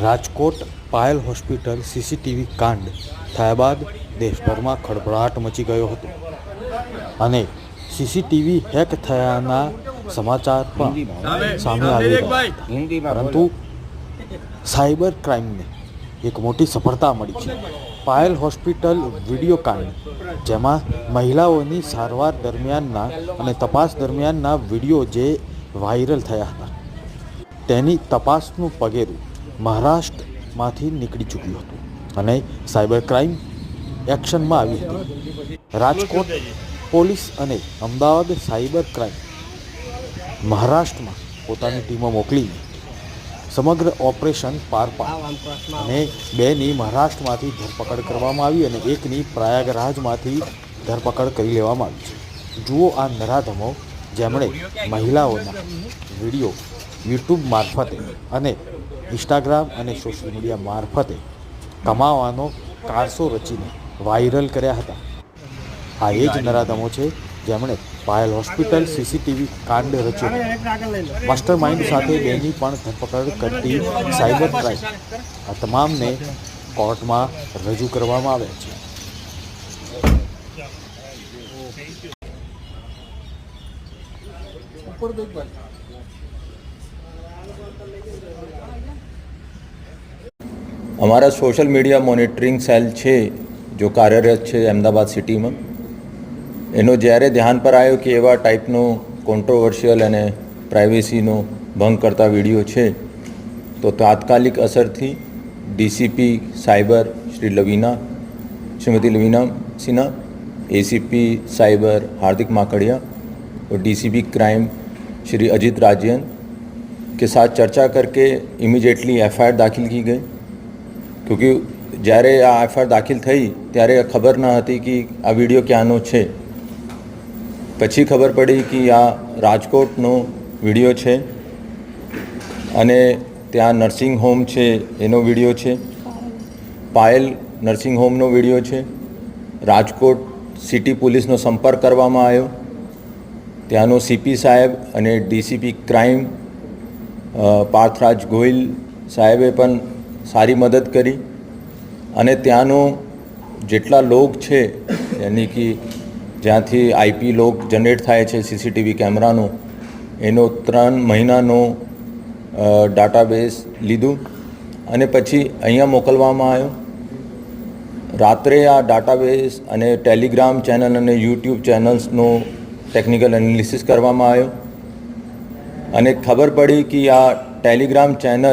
Rajkot Payal hospital CCTV કાંડ થયા બાદ દેશભરમાં ખળભળાટ મચી ગયો હતો અને સીસીટીવી હેક થયાના સમાચાર પણ સામે આવી રહ્યા હતા. પરંતુ સાયબર ક્રાઇમને એક મોટી સફળતા મળી છે. પાયલ હોસ્પિટલ વિડીયો કાંડ, જેમાં મહિલાઓની સારવાર દરમિયાનના અને તપાસ દરમિયાનના વિડીયો જે વાયરલ થયા હતા, તેની તપાસનું પગેરું મહારાષ્ટ્રમાંથી નીકળી ચૂક્યું હતું અને સાયબર ક્રાઇમ એક્શનમાં આવી હતી. રાજકોટ પોલીસ અને અમદાવાદ સાયબર ક્રાઇમ મહારાષ્ટ્રમાં પોતાની ટીમો મોકલીને સમગ્ર ઓપરેશન પાર પાડ્યું અને બેની મહારાષ્ટ્રમાંથી ધરપકડ કરવામાં આવી અને એકની પ્રયાગરાજમાંથી ધરપકડ કરી લેવામાં આવી છે. જુઓ આ નરાધમો જેમણે મહિલાઓના વિડીયો યુટ્યુબ મારફતે અને ઇન્સ્ટાગ્રામ અને સોશિયલ મીડિયા મારફતે કમાવાનો કારસો રચીને વાયરલ કર્યા હતા. આ એ જ નરાધમો છે જેમણે પાયલ હોસ્પિટલ સીસીટીવી કાંડ રચ્યું. માસ્ટર માઇન્ડ સાથે બેની પણ ધરપકડ કરતી સાયબર ક્રાઇમ આ તમામને કોર્ટમાં રજૂ કરવામાં આવ્યા છે. हमारा सोशल मीडिया मॉनिटरिंग सेल છે જો કાર્યરત છે અમદાવાદ સિટીમાં, એનો જ્યારે ધ્યાન પર આવ્યો કે એવા ટાઈપનો કોન્ટ્રોવર્શિયલ અને પ્રાઇવેસીનો ભંગ કરતા વિડીયો છે, તો તાત્કાલિક અસરથી DCP cyber Shrimati Lavina Sinha, ACP cyber Hardik Makadia और डीसीपी क्राइम श्री अजित राजन के साथ चर्चा करके इमीडिएटली एफआईआर दाखिल की गई. क्योंकि જ્યારે આ એફઆઈઆર દાખિલ થઈ ત્યારે ખબર ન હતી કે આ વિડીયો ક્યાંનો છે. પછી ખબર પડી કે આ રાજકોટનો વિડીયો છે અને ત્યાં નર્સિંગ હોમ છે એનો વિડીયો છે, પાયલ નર્સિંગ હોમનો વિડીયો છે. રાજકોટ સિટી પોલીસનો સંપર્ક કરવામાં આવ્યો. ત્યાંનો સીપી સાહેબ અને ડીસીપી ક્રાઇમ પાર્થરાજ ગોહિલ સાહેબે પણ સારી મદદ કરી અને ત્યાંનો જેટલા લોગ છે, યાની કે જ્યાંથી આઈપી લોગ જનરેટ થાય છે સીસીટીવી કેમેરાનો, એનો 3 મહિનાનો ડાટાબેઝ લીધું અને પછી અહીંયા મોકલવામાં આવ્યો. રાત્રે આ ડાટાબેઝ અને ટેલિગ્રામ ચેનલ અને યુટ્યુબ ચેનલ્સનો ટેકનિકલ એનાલિસિસ કરવામાં આવ્યો અને ખબર પડી કે આ ટેલિગ્રામ ચેનલ